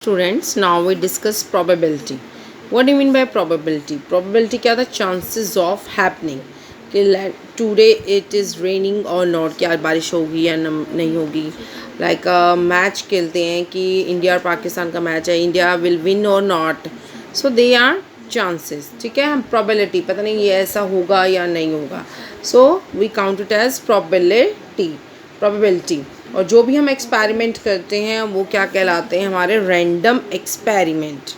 Students, now we discuss probability. What do you mean by probability? Probability क्या था? Chances of happening कि today it is raining or not, कि आज बारिश होगी या नहीं होगी. Like मैच खेलते हैं कि इंडिया और पाकिस्तान का मैच है, India will win or not. So they are chances. ठीक है, हम probability पता नहीं ये ऐसा होगा या नहीं होगा. So we count it as probability. और जो भी हम एक्सपेरिमेंट करते हैं वो क्या कहलाते हैं? हमारे रैंडम एक्सपेरिमेंट,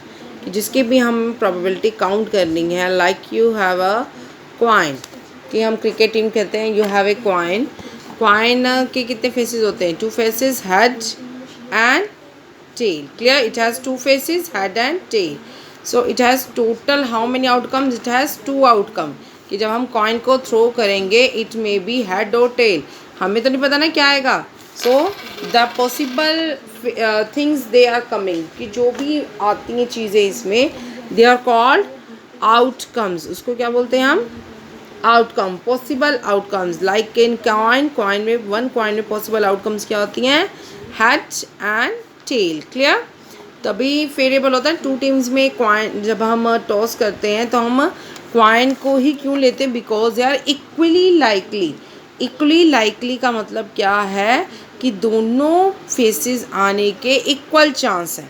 कि जिसकी भी हम प्रोबेबिलिटी काउंट करनी है. Like you have a coin, कि हम क्रिकेट टीम कहते हैं you have a coin. Coin के कितने फेसेस होते हैं? 2 faces, head and tail. Clear? It has 2 faces, head and tail. So it has total how many outcomes? It has 2 outcome. कि जब हम कॉइन को थ्रो करेंगे इट मे बी हेड और टेल, हमें तो नहीं पता ना क्या आएगा. So the possible things they are coming, कि जो भी आती हैं चीज़ें इसमें, दे आर कॉल्ड आउटकम्स. उसको क्या बोलते हैं हम? Outcome, possible outcomes. Like in coin में, वन कॉइन में पॉसिबल आउटकम्स क्या होती हैं? Head and tail. क्लियर? तभी फेवरेबल होता है. 2 टीम्स में कॉइन जब हम टॉस करते हैं तो हम कॉइन को ही क्यों लेते हैं? Because they are equally likely. Equally likely का मतलब क्या है? कि दोनों फेसेस आने के इक्वल चांस हैं.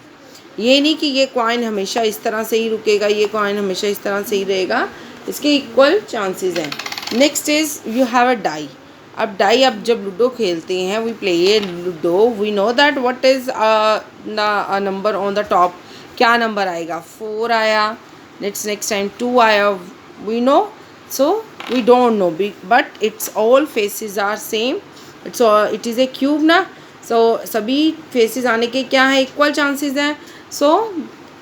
ये नहीं कि ये कॉइन हमेशा इस तरह से ही रुकेगा, ये कॉइन हमेशा इस तरह से ही रहेगा. इसके इक्वल चांसेस हैं. Next is you have a die. अब डाई, अब जब लूडो खेलते हैं, we play a ludo, we know that what is a number on the top. क्या नंबर आएगा? 4 आया. नेक्स्ट टाइम 2 आया. We know. So we don't know, but it's all faces are same. It is a cube ना. So सभी faces आने के क्या है? Equal chances हैं. So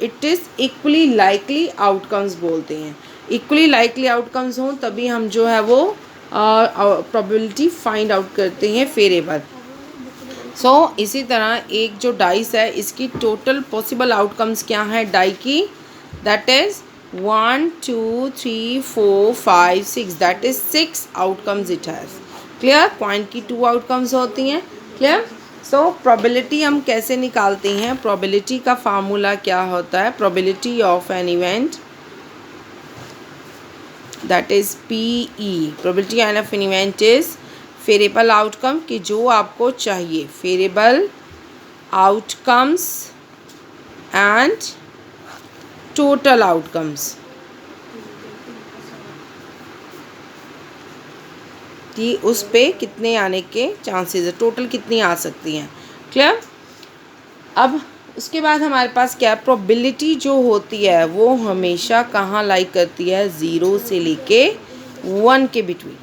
it is equally likely outcomes बोलते हैं. Equally likely outcomes हों तभी हम जो है वो probability find out करते हैं फेवरेबल. So इसी तरह एक जो डाइस है इसकी टोटल पॉसिबल आउटकम्स क्या हैं डाई की? That is 1 2 3 4 5 6. That is 6 outcomes it has. Clear? Point की 2 आउटकम्स होती हैं. क्लियर? सो प्रोबेबिलिटी हम कैसे निकालते हैं? प्रोबेबिलिटी का फार्मूला क्या होता है? Probability of an event, that is PE. Probability of an event is favourable outcome, कि जो आपको चाहिए. Favourable outcomes and total outcomes, कि उस पे कितने आने के चांसेस है, टोटल कितनी आ सकती हैं. क्लियर? अब उसके बाद हमारे पास क्या? प्रोबेबिलिटी जो होती है वो हमेशा कहाँ लाइक करती है? 0 से लेके 1 के बिटवीन.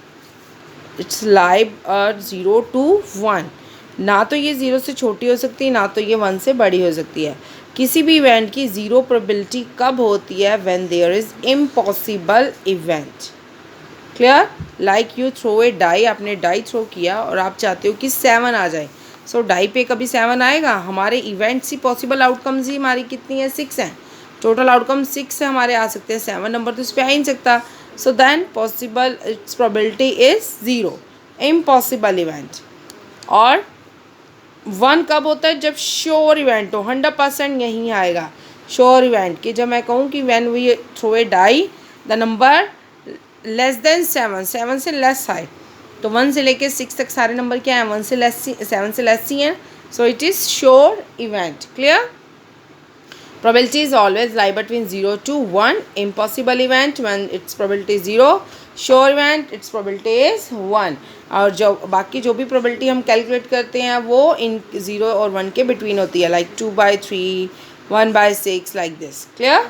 It's live 0 to 1. ना तो ये 0 से छोटी हो सकती है, ना तो ये 1 से बड़ी हो सकती है. किसी भी इवेंट की 0 प्रोबेबिलिटी कब होती है? When there is impossible event. Clear? Like you throw a die. आपने डाई थ्रो किया और आप चाहते हो कि 7 आ जाए. सो डाई पे कभी 7 आएगा? हमारे इवेंट्स ही पॉसिबल आउटकम्स ही हमारी कितनी है? 6 हैं. टोटल आउटकम 6 से हमारे आ सकते हैं. 7 नंबर तो इस पर आ ही नहीं सकता. So then possible it's probability is 0. Impossible event. और 1 कब होता है? जब श्योर इवेंट हो. 100% यहीं आएगा श्योर इवेंट. कि जब मैं कहूँ कि when we throw a die the number less than 7, 7 से लेस आए, तो 1 से लेके 6 तक सारे नंबर क्या हैं? 1 से लेस, 7 से लेस ही हैं. So it is sure event. Clear? Probability is always lie between 0 to 1. Impossible event when its probability is 0. Sure event its probability is 1. और जो बाकी जो भी probability हम कैलकुलेट करते हैं वो इन 0 और 1 के बिटवीन होती है. Like 2/3, 1/6 like this. क्लियर?